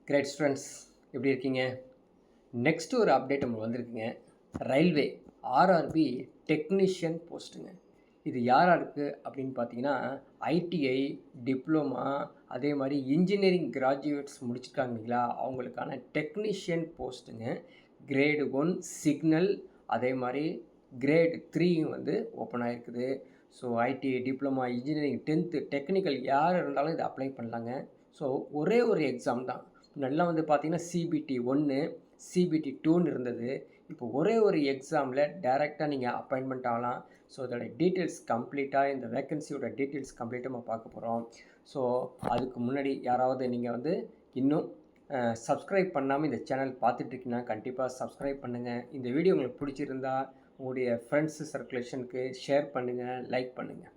Great students எப்படி இருக்கீங்க? Next ஒரு அப்டேட் நம்ம வந்திருக்குங்க. ரயில்வே ஆர்ஆர்பி டெக்னீஷியன் போஸ்ட்டுங்க. இது யாராருக்கு அப்படின்னு பார்த்தீங்கன்னா, ஐடிஐ, டிப்ளமா, அதே மாதிரி இன்ஜினியரிங் கிராஜுவேட்ஸ் முடிச்சிருக்காங்க இல்லைங்களா, அவங்களுக்கான டெக்னீஷியன் போஸ்ட்டுங்க. கிரேடு 1 சிக்னல், அதே மாதிரி கிரேட் 3 வந்து ஓப்பன் ஆகிருக்குது. So ITI, diploma, engineering 10th technical யார் இருந்தாலும் இதை அப்ளை பண்ணலாங்க. ஸோ ஒரே ஒரு எக்ஸாம் தான். முன்னாடிலாம் வந்து பார்த்தீங்கன்னா சிபிடி 1, சிபிடி 2ன்னு இருந்தது. இப்போ ஒரே ஒரு எக்ஸாமில் டைரெக்டாக நீங்கள் அப்பாயின்மெண்ட் ஆகலாம். ஸோ இதோட டீட்டெயில்ஸ் கம்ப்ளீட்டாக, இந்த வேக்கன்சியோட டீட்டெயில்ஸ் கம்ப்ளீட்டாக நம்ம பார்க்க போகிறோம். ஸோ அதுக்கு முன்னாடி யாராவது நீங்கள் வந்து இன்னும் சப்ஸ்கிரைப் பண்ணாமல் இந்த சேனல் பார்த்துட்ருக்கீங்கன்னா கண்டிப்பாக சப்ஸ்கிரைப் பண்ணுங்கள். இந்த வீடியோ உங்களுக்கு பிடிச்சிருந்தா உங்களுடைய ஃப்ரெண்ட்ஸு சர்க்குலேஷனுக்கு ஷேர் பண்ணுங்கள், லைக் பண்ணுங்கள்.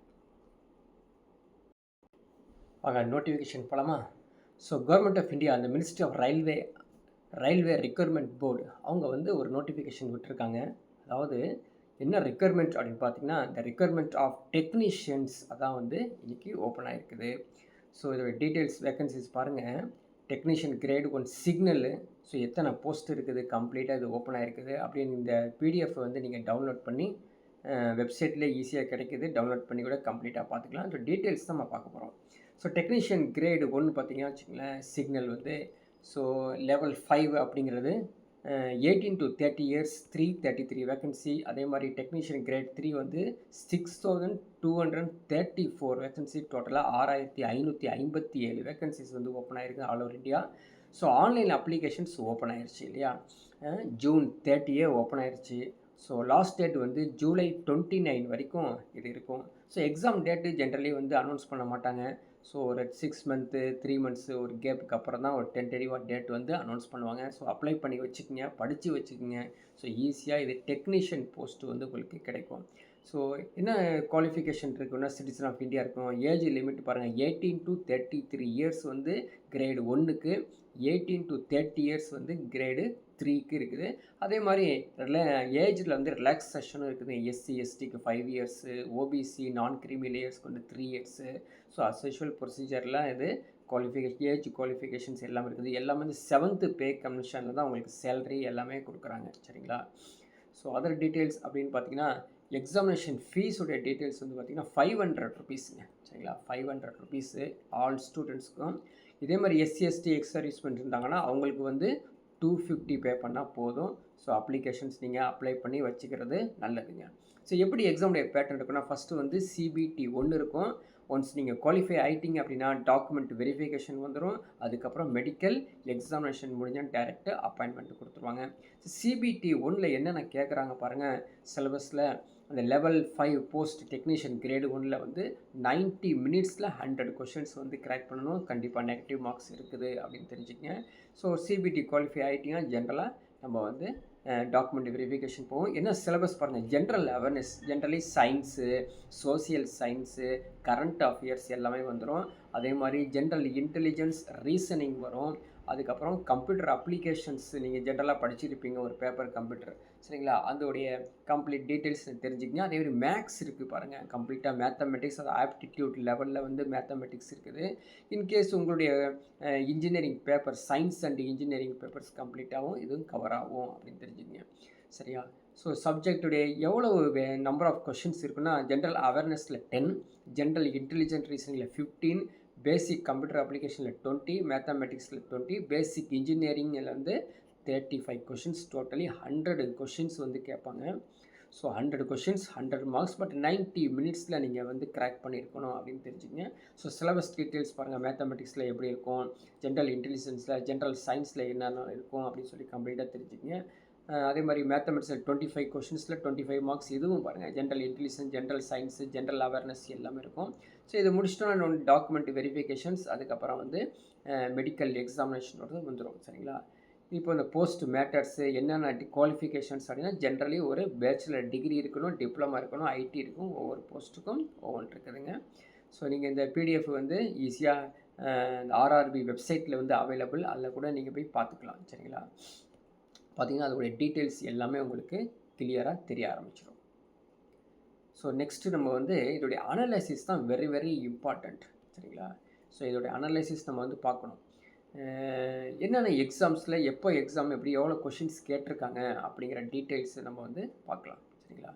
வாங்க நோட்டிஃபிகேஷன் போலாமா? ஸோ கவர்மெண்ட் ஆஃப் இந்தியா, அந்த ministry of railway requirement board அவங்க வந்து ஒரு நோட்டிஃபிகேஷன் விட்டுருக்காங்க. அதாவது என்ன ரெக்யர்மெண்ட் அப்படின்னு பார்த்தீங்கன்னா, இந்த ரெக்யர்மெண்ட் ஆஃப் டெக்னீஷியன்ஸ் அதான் வந்து இன்றைக்கி ஓப்பன் ஆகிருக்குது. ஸோ இதோட டீட்டெயில்ஸ் வேக்கன்சிஸ் பாருங்கள். Technician grade 1 signal. ஸோ எத்தனை போஸ்ட் இருக்குது, கம்ப்ளீட்டாக இது ஓப்பன் ஆகிருக்குது அப்படின்னு இந்த பிடிஎஃப் வந்து நீங்கள் டவுன்லோட் பண்ணி வெப்சைட்லேயே ஈஸியாக கிடைக்கிது. டவுன்லோட் பண்ணி கூட கம்ப்ளீட்டாக பார்த்துக்கலாம். ஸோ டீட்டெயில்ஸ் தான் நம்ம பார்க்க போகிறோம். ஸோ டெக்னீஷியன் கிரேடு 1 பார்த்தீங்கன்னா வச்சுங்களேன், சிக்னல் வந்து ஸோ லெவல் 5 அப்படிங்கிறது 18 to 30 years 333 வேக்கன்சி. அதே மாதிரி டெக்னீஷியன் கிரேட் 3 வந்து 6234 வேக்கன்சி. டோட்டலாக 6557 வேக்கன்சிஸ் வந்து ஓப்பன் ஆகிருக்கு all over India. So online applications open ஆயிடுச்சு இல்லையா, ஜூன் 30 ஓப்பன் ஆயிடுச்சு. ஸோ லாஸ்ட் டேட் வந்து ஜூலை 29 வரைக்கும் இது இருக்கும். ஸோ எக்ஸாம் டேட்டு ஜென்ரலி வந்து அனௌன்ஸ் பண்ண மாட்டாங்க. ஸோ ஒரு 6 மந்த்து 3 மந்த்ஸு ஒரு கேப்புக்கு அப்புறம் தான் ஒரு டென்டேட்டிவாக டேட் வந்து அனௌன்ஸ் பண்ணுவாங்க. ஸோ அப்ளை பண்ணி வச்சுக்கோங்க, படித்து வச்சுக்கோங்க. ஸோ ஈஸியாக இது டெக்னீஷியன் போஸ்ட்டு வந்து உங்களுக்கு கிடைக்கும். ஸோ என்ன குவாலிஃபிகேஷன் இருக்குன்னா, சிட்டிசன் ஆஃப் இந்தியா இருக்கும். ஏஜ் லிமிட் பாருங்கள், 18 to 33 இயர்ஸ் வந்து கிரேடு 1க்கு, 18 to 30 இயர்ஸ் வந்து கிரேடு 3க்கு இருக்குது. அதே மாதிரி ஏஜில் வந்து ரிலாக்ஸேஷனும் இருக்குது. எஸ்சி எஸ்டிக்கு 5 இயர்ஸு, ஓபிசி நான் கிரீமி லேயர்ஸ்க்கு வந்து 3 இயர்ஸு. ஸோ அஸ்யூஷுவல் ப்ரொசீஜர்லாம் இது ஏஜ் குவாலிஃபிகேஷன்ஸ் எல்லாமே இருக்குது. எல்லாமே வந்து 7th பே கமிஷனில் தான் உங்களுக்கு சேலரி எல்லாமே கொடுக்குறாங்க. சரிங்களா? ஸோ அதர் டீட்டெயில்ஸ் அப்படின்னு பார்த்தீங்கன்னா, எக்ஸாமினேஷன் ஃபீஸுடைய டீட்டெயில்ஸ் வந்து பார்த்திங்கன்னா 500 ருபீஸுங்க. சரிங்களா? 500 ருபீஸு ஆல் ஸ்டூடெண்ட்ஸ்க்கும். இதே மாதிரி எஸ்சி எஸ்டி எக்ஸ் சர்வீஸ்மெண்ட் இருந்தாங்கன்னா அவங்களுக்கு வந்து 250 பே பண்ணால் போதும். ஸோ அப்ளிகேஷன்ஸ் நீங்கள் அப்ளை பண்ணி வச்சுக்கிறது நல்லதுங்க. ஸோ எப்படி எக்ஸாமுடைய பேட்டர்ன் இருக்குன்னா, ஃபஸ்ட்டு வந்து சிபிடி 1 இருக்கும். ஒன்ஸ் நீங்கள் குவாலிஃபை ஆகிட்டீங்க அப்படின்னா டாக்குமெண்ட் வெரிஃபிகேஷன் வந்துடும். அதுக்கப்புறம் மெடிக்கல் எக்ஸாமினேஷன் முடிஞ்சால் டேரெக்டாக அப்பாயின்மெண்ட் கொடுத்துருவாங்க. ஸோ சிபிடி 1ல் என்னென்ன கேட்குறாங்க பாருங்கள். சிலபஸில் அந்த லெவல் 5 போஸ்ட் டெக்னீஷியன் கிரேடு 1ல் வந்து 90 மினிட்ஸில் 100 கொஷின்ஸ் வந்து கிராக் பண்ணணும். கண்டிப்பாக நெகட்டிவ் மார்க்ஸ் இருக்குது அப்படின்னு தெரிஞ்சுக்கங்க. ஸோ சிபிடி குவாலிஃபை ஆகிட்டிங்கன்னா ஜென்ரலாக நம்ம வந்து டாக்குமெண்ட் வெரிஃபிகேஷன் போகும். என்ன சிலபஸ் பாருங்கள், general awareness, generally science, social science, current affairs எல்லாமே வந்துடும். அதே மாதிரி ஜென்ரல் இன்டெலிஜென்ஸ், ரீசனிங் வரும். அதுக்கப்புறம் கம்ப்யூட்டர் அப்ளிகேஷன்ஸ் நீங்கள் ஜென்ரலாக படிச்சிருப்பீங்க, ஒரு பேப்பர் கம்ப்யூட்டர். சரிங்களா? அதோடைய கம்ப்ளீட் டீட்டெயில்ஸ் தெரிஞ்சுக்கங்க. அதே மாதிரி மேக்ஸ் இருக்குது பாருங்கள், கம்ப்ளீட்டாக மேத்தமெட்டிக்ஸ், அது ஆப்டிடியூட் லெவலில் வந்து மேத்தமெட்டிக்ஸ் இருக்குது. இன்கேஸ் உங்களுடைய engineering paper, science and engineering papers கம்ப்ளீட்டாகவும் இதுவும் கவர் ஆகும் அப்படின்னு தெரிஞ்சுக்கங்க. சரியா? ஸோ சப்ஜெக்டுடைய எவ்வளவு நம்பர் ஆஃப் கொஷின்ஸ் இருக்குன்னா, ஜென்ரல் அவேர்னஸில் 10, ஜென்ரல் இன்டெலிஜென்ட் ரீசனிங்கில் 15, பேசிக் கம்ப்யூட்டர் அப்ளிகேஷனில் 20, மேத்தமெட்டிக்ஸில் 20, பேசிக் இன்ஜினியரிங்கில் வந்து 35 கொஷின்ஸ். டோட்டலி 100 கொஷின்ஸ் வந்து கேட்பாங்க. So 100 questions 100 marks. பட் 90 மினிட்ஸில் நீங்கள் வந்து கிராக் பண்ணியிருக்கணும் அப்படின்னு தெரிஞ்சுங்க. ஸோ சிலபஸ் டீட்டெயில்ஸ் பாருங்கள், மேத்தமெட்டிக்ஸில் எப்படி இருக்கும், ஜென்ரல் இன்டெலிஜென்ஸில், ஜென்ரல் சயின்ஸில் என்னென்ன இருக்கும் அப்படின்னு சொல்லி கம்ப்ளீட்டாக தெரிஞ்சுக்கங்க. அதே மாதிரி மேத்தமெட்டிக்ஸில் 25 கொஷின்ஸில் 25 மார்க்ஸ். இதுவும் பாருங்கள், general intelligence, general science, general awareness எல்லாமே இருக்கும். ஸோ இது முடிச்சிட்டோன்னா டாக்குமெண்ட் வெரிஃபிகேஷன்ஸ், அதுக்கப்புறம் வந்து மெடிக்கல் எக்ஸாமினேஷனோட வந்துடும். சரிங்களா? இப்போ இந்த போஸ்ட் மேட்டர்ஸு என்னென்ன குவாலிஃபிகேஷன்ஸ் அப்படின்னா, ஜென்ரலி ஒரு பேச்சுலர் டிகிரி இருக்கணும், டிப்ளமா இருக்கணும், ஐடி இருக்கும். ஒவ்வொரு போஸ்ட்டுக்கும் ஒவ்வொன்று இருக்குதுங்க. ஸோ நீங்கள் இந்த பிடிஎஃப் வந்து ஈஸியாக ஆர்ஆர்பி வெப்சைட்டில் வந்து அவைலபிள், அதில் கூட நீங்கள் போய் பார்த்துக்கலாம். சரிங்களா? பார்த்திங்கன்னா அதோடைய டீட்டெயில்ஸ் எல்லாமே உங்களுக்கு கிளியராக தெரிய ஆரம்பிச்சிடும். ஸோ நெக்ஸ்ட்டு நம்ம வந்து இதோடைய அனலைசிஸ் தான் வெரி வெரி இம்பார்ட்டண்ட். சரிங்களா? ஸோ இதோடைய அனலைசிஸ் நம்ம வந்து பார்க்கணும். என்னென்ன எக்ஸாம்ஸில் எப்போ எக்ஸாம் எப்படி எவ்வளோ கொஷின்ஸ் கேட்டிருக்காங்க அப்படிங்கிற டீட்டெயில்ஸ் நம்ம வந்து பார்க்கலாம். சரிங்களா?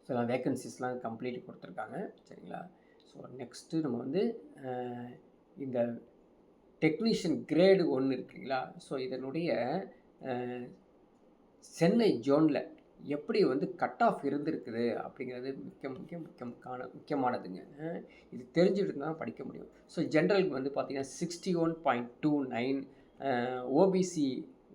ஸோ நான் வேக்கன்சிஸ்லாம் கம்ப்ளீட் கொடுத்துருக்காங்க. சரிங்களா? ஸோ நெக்ஸ்ட்டு நம்ம வந்து இந்த டெக்னீஷியன் கிரேடு 1 இருக்குங்களா? ஸோ இதனுடைய சென்னை ஜோனில் எப்படி வந்து கட் ஆஃப் இருந்திருக்குது அப்படிங்கிறது முக்கியமானதுங்க. இது தெரிஞ்சுட்டு தான் படிக்க முடியும். ஸோ ஜென்ரலுக்கு வந்து பார்த்திங்கன்னா 61.29, ஓபிசி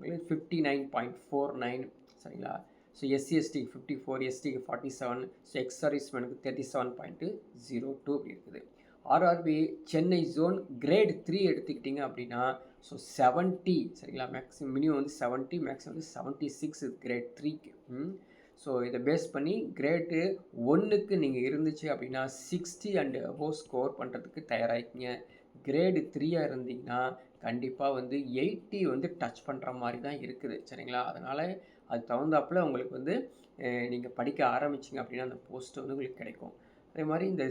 59.49. சரிங்களா? ஸோ எஸ்சி எஸ்டிக்கு 54, எஸ்டிக்கு 47, ஸோ எக்ஸ் சர்வீஸ்மேனுக்கு 37.02 இப்படி இருக்குது. ஆர்ஆர்பி சென்னை ஜோன் கிரேட் 3 எடுத்துக்கிட்டிங்க அப்படின்னா ஸோ 70. சரிங்களா? மேக்ஸிமம் மினிமம் வந்து 70, மேக்ஸிமம் வந்து 76 கிரேட் 3க்கு. ஸோ இதை பேஸ் பண்ணி கிரேடு 1க்கு நீங்கள் இருந்துச்சு அப்படின்னா 60 அண்ட் அபோவ் ஸ்கோர் பண்ணுறதுக்கு தயாராகிக்கிங்க. கிரேடு 3யாக இருந்தீங்கன்னா கண்டிப்பாக வந்து 80 வந்து டச் பண்ணுற மாதிரி தான் இருக்குது. சரிங்களா? அதனால் அது தகுந்தாப்பில் உங்களுக்கு வந்து நீங்கள் படிக்க ஆரம்பிச்சிங்க அப்படின்னா அந்த போஸ்ட்டு வந்து உங்களுக்கு கிடைக்கும். அதே மாதிரி இந்த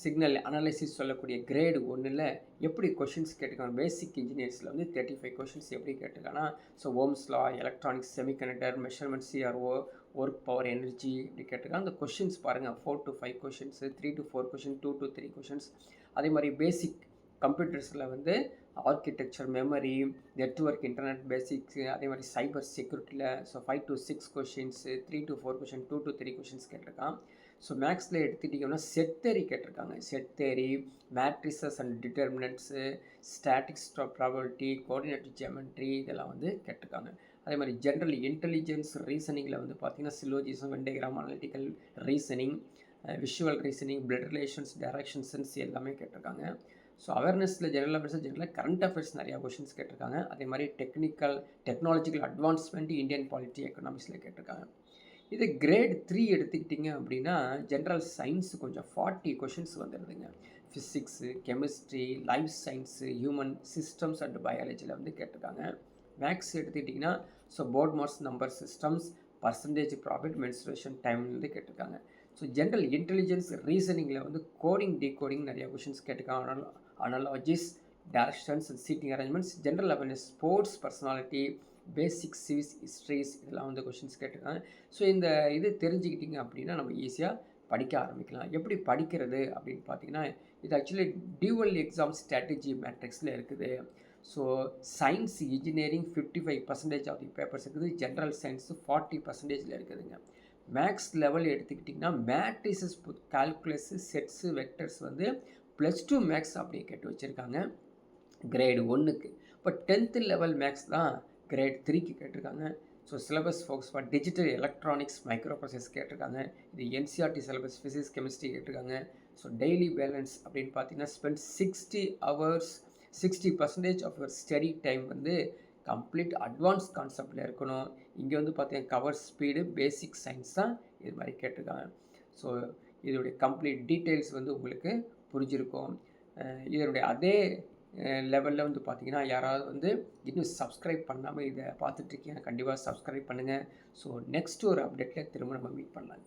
சிக்னல் அனாலிசிஸ் சொல்லக்கூடிய கிரேடு 1ல் எப்படி கொஷின்ஸ் கேட்டிருக்காங்க, பேசிக் இன்ஜினியர்ஸில் வந்து 35 கொஷின்ஸ் எப்படி கேட்டிருக்காங்கன்னா, so Ohm's law, electronics, semiconductor, measurement, CRO, work, power, energy இப்படி கேட்டிருக்காங்க. அந்த கொஷின்ஸ் பாருங்கள், 4 to 5 questions, 3 to 4 question, 2 to 3 questions. அதே மாதிரி பேசிக் கம்ப்யூட்டர்ஸில் வந்து architecture, memory, network, internet basics, அதே மாதிரி சைபர் செக்யூரிட்டியில் so 5 to 6 questions, 3 to 4 question, 2 to 3 questions கேட்டிருக்கான். ஸோ மேக்ஸில் எடுத்துக்கிட்டிங்கன்னா செட் தேரி கேட்டிருக்காங்க. Set theory, matrices and டிட்டர்மினன்ட்ஸு, statics, probability, coordinate geometry இதெல்லாம் வந்து கேட்டிருக்காங்க. அதே மாதிரி ஜென்ரல் இன்டெலிஜென்ஸ் ரீசனிங்கில் வந்து பார்த்திங்கன்னா syllogism, Venn diagram, analytical reasoning, visual reasoning, blood relations, direction sense எல்லாமே கேட்டிருக்காங்க. ஸோ அவேர்னஸில் general awareness, general current affairs நிறையா கொஷின்ஸ் கேட்டிருக்காங்க. அதே மாதிரி டெக்னாலஜிக்கல் அட்வான்ஸ்மெண்ட், இந்தியன் பாலிட்டி, எக்கனாமிக்ஸில் கேட்டிருக்காங்க. இது கிரேட் 3 எடுத்துக்கிட்டிங்க அப்படின்னா ஜென்ரல் சயின்ஸ் கொஞ்சம் 40 கொஷின்ஸ் வந்துடுதுங்க. Physics, chemistry, life science, human systems and பயாலஜியில் வந்து கேட்டிருக்காங்க. மேக்ஸ் எடுத்துக்கிட்டிங்கன்னா so board marks, number systems, percentage profit, mensuration டைம்லேருந்து கேட்டிருக்காங்க. ஸோ ஜென்ரல் இன்டெலிஜென்ஸ் ரீசனிங்கில் வந்து கோடிங், டீகோடிங் நிறைய கொஷின்ஸ் கேட்டிருக்காங்க. Analogies, directions, seating arrangements, general awareness, sports, personality, basic civics, histories இதெல்லாம் வந்து கொஷின்ஸ் கேட்டிருக்காங்க. ஸோ இந்த இது தெரிஞ்சுக்கிட்டிங்க அப்படின்னா நம்ம ஈஸியாக படிக்க ஆரம்பிக்கலாம். எப்படி படிக்கிறது அப்படின்னு பார்த்தீங்கன்னா, இது ஆக்சுவலி டியூவல் எக்ஸாம் ஸ்ட்ராட்டஜி மேட்ரிக்ஸில் இருக்குது. So science, engineering 55% of the papers இருக்குது. ஜென்ரல் சயின்ஸு 40% இருக்குதுங்க. மேக்ஸ் லெவல் எடுத்துக்கிட்டிங்கன்னா மேட்ரிசஸ், கால்குலஸு, செட்ஸு, வெக்டர்ஸ் வந்து +2 மேக்ஸ் அப்படியே கேட்டு வச்சுருக்காங்க கிரேடு 1க்கு. இப்போ 10th லெவல் மேக்ஸ் தான் கிரேட் 3க்கு கேட்டிருக்காங்க. So syllabus focus for digital electronics, microprocessor கேட்டிருக்காங்க. இது என்சிஆர்டி சிலபஸ், ஃபிசிக்ஸ், கெமிஸ்ட்ரி கேட்டிருக்காங்க. ஸோ டெய்லி பேலன்ஸ் அப்படின்னு பார்த்தீங்கன்னா spend 60 hours, 60% of your study time வந்து கம்ப்ளீட் அட்வான்ஸ் கான்செப்டில் இருக்கணும். இங்கே வந்து பார்த்தீங்கன்னா கவர் ஸ்பீடு, பேசிக் சயின்ஸ் தான் இது மாதிரி கேட்டிருக்காங்க. ஸோ இதோடைய கம்ப்ளீட் டீட்டெயில்ஸ் வந்து உங்களுக்கு புரிஞ்சிருக்கும். இதனுடைய அதே லெவலில் வந்து பார்த்திங்கன்னா யாராவது வந்து இன்னும் சப்ஸ்கிரைப் பண்ணாமல் இதை பார்த்துட்ருக்கீங்க, கண்டிப்பாக சப்ஸ்கிரைப் பண்ணுங்கள். ஸோ நெக்ஸ்ட் ஒரு அப்டேட்டில் திரும்ப நம்ம மீட் பண்ணலாம்.